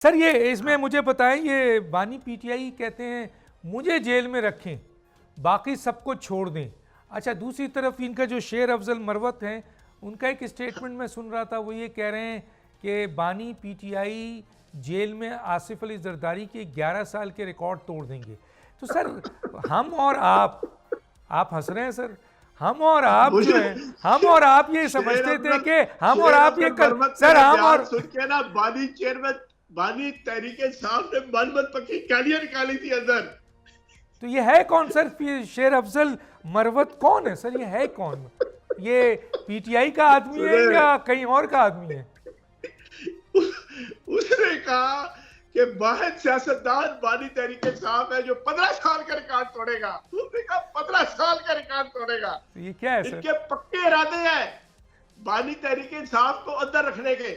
Sir ये इसमें मुझे बताएं, ये बानी पीटीआई कहते हैं मुझे जेल में रखें बाकी सबको छोड़ दें। अच्छा, दूसरी तरफ इनका जो शेर अफजल मरवत हैं, उनका एक स्टेटमेंट मैं सुन रहा था, वो ये कह रहे हैं कि बानी पीटीआई जेल में आसिफ अली जरदारी के 11 साल के रिकॉर्ड तोड़ देंगे। तो सर हम और आप हंस रहे हैं सर, हम और आप जो हैं, हम और आप ये समझते थे कि हम और आप ये सर हम और सुन के ना बानी चेयरमैन बानी तहरीक इंसाफ ने मन पक्की गालियां निकाली थी अंदर। तो ये है कौन सर? शेर अफजल मरवत कौन है सर? ये है कौन? ये पीटीआई का आदमी है या कहीं और का आदमी है? उसने कहा कि वाहिद सियासतदान बानी तहरीक इंसाफ है जो 15 साल का रिकॉर्ड तोड़ेगा। उसने कहा 15 साल का रिकॉर्ड तोड़ेगा। तो ये क्या है सर? इनके पक्के इरादे हैं बानी तहरीक इंसाफ को अंदर रखने के।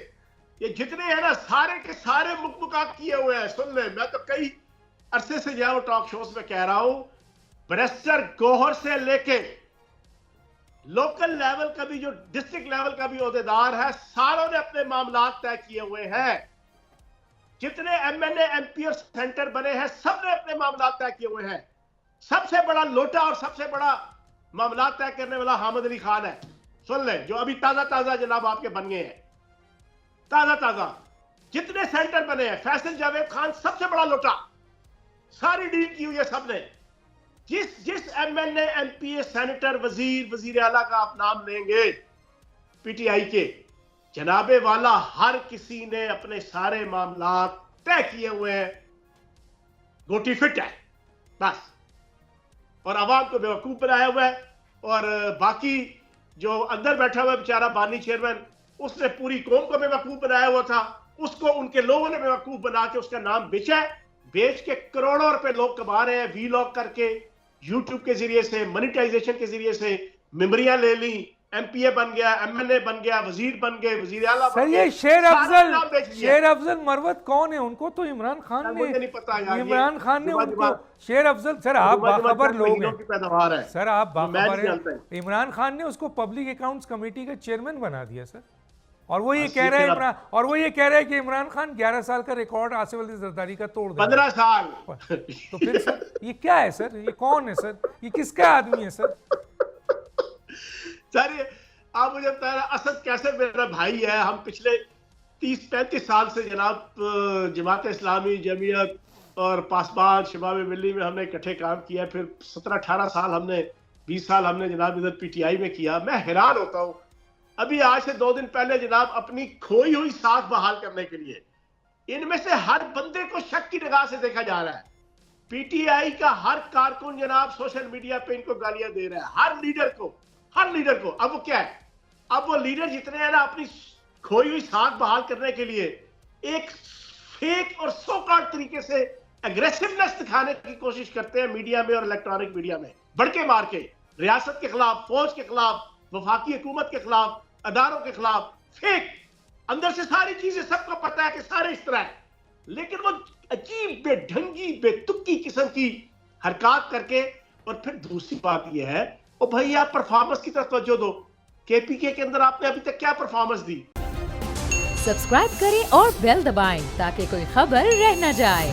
ये जितने हैं ना सारे के सारे मुकमुकात किए हुए हैं। सुन ले, मैं तो कई अरसे से जो टॉक शोज में कह रहा हूं, बैरिस्टर गौहर से लेके लोकल लेवल का भी, जो डिस्ट्रिक्ट लेवल का भी ओहदेदार है, सारों ने अपने मामला तय किए हुए हैं। जितने एमएनए एमपी और सेंटर बने हैं, सब ने अपने मामला तय किए हुए हैं। सबसे बड़ा लोटा और सबसे बड़ा मामला तय करने वाला हामिद अली खान है। सुन ले, जो अभी ताजा ताजा जनाब आपके बन गए हैं, ताजा ताजा जितने सेंटर बने हैं, फैसल जावेद खान सबसे बड़ा लोटा, सारी डील की हुई है सबने। जिस एमएनए एमपी सेनेटर वजीर आला का आप नाम लेंगे पीटीआई के, जनाबे वाला हर किसी ने अपने सारे मामला तय किए हुए हैं। गोटी फिट है बस, और आवाम को बेवकूफ बनाया हुआ है। और बाकी जो अंदर बैठा हुआ बेचारा बानी चेयरमैन, उसने पूरी कौम को बेवकूफ बनाया हुआ था। उसको उनके लोगों ने बेवकूफ बना के उसका नाम बेचा है। बेच के करोड़ों रुपए लोग कमा रहे हैं, वीलॉग करके, यूट्यूब के जरिए से, मोनेटाइजेशन के जरिए से मेमोरियां ले ली, एमपीए बन गया, एमएनए बन गया, वजीर बन गए, वजीर आला बन गए। ये शेर अफजल मरवत कौन है? उनको तो इमरान खान ने, मुझे नहीं पता यार, इमरान खान ने उनको शेर अफजल, सर आप बाखबर लोग हैं, पैदावार है सर आप बाखबर हैं। इमरान खान ने उसको पब्लिक अकाउंट्स कमेटी का चेयरमैन बना दिया सर। और वो ये कह रहा है कि इमरान खान 11 साल का रिकॉर्ड आसिफ अली जरदारी का तोड़ देगा। 15 साल। तो फिर सर ये क्या है सर? ये कौन है सर? ये किसका आदमी है सर? सर आप मुझे बता रहे, असद कैसे मेरा भाई है। हम पिछले 30-35 साल से जनाब जमात इस्लामी, जमीयत और पासबान, शबाब मिली में हमने इकट्ठे काम किया। फिर 17-18 साल हमने, 20 साल हमने जनाब इधर पीटीआई में किया। मैं हैरान होता हूँ, अभी आज से 2 दिन पहले जनाब अपनी खोई हुई साख बहाल करने के लिए इनमें से हर बंदे को शक की निगाह से देखा जा रहा है। पीटीआई का हर कारकुन जनाब सोशल मीडिया पे इनको गालियां दे रहा है, हर लीडर को। अब वो क्या है, अब वो लीडर जितने हैं ना, अपनी खोई हुई साख बहाल करने के लिए एक फेक और सोकार्ड तरीके से एग्रेसिवनेस दिखाने की कोशिश करते हैं मीडिया में और इलेक्ट्रॉनिक मीडिया में, बढ़के मार के, रियासत के खिलाफ, फौज के खिलाफ, वफाकी हुकूमत के खिलाफ, अदारों के खिलाफ। फेक, अंदर से सारी चीजें सबको पता है कि सारे इस तरह है, लेकिन वो अजीब बेढंगी बेतुकी किस्म की हरकत करके। और फिर दूसरी बात यह है, ओ भाई आप परफॉर्मेंस की तरफ तवज्जो दो। केपीके के अंदर आपने अभी तक क्या परफॉर्मेंस दी? सब्सक्राइब करें और बेल दबाएं ताकि कोई खबर रह न जाए।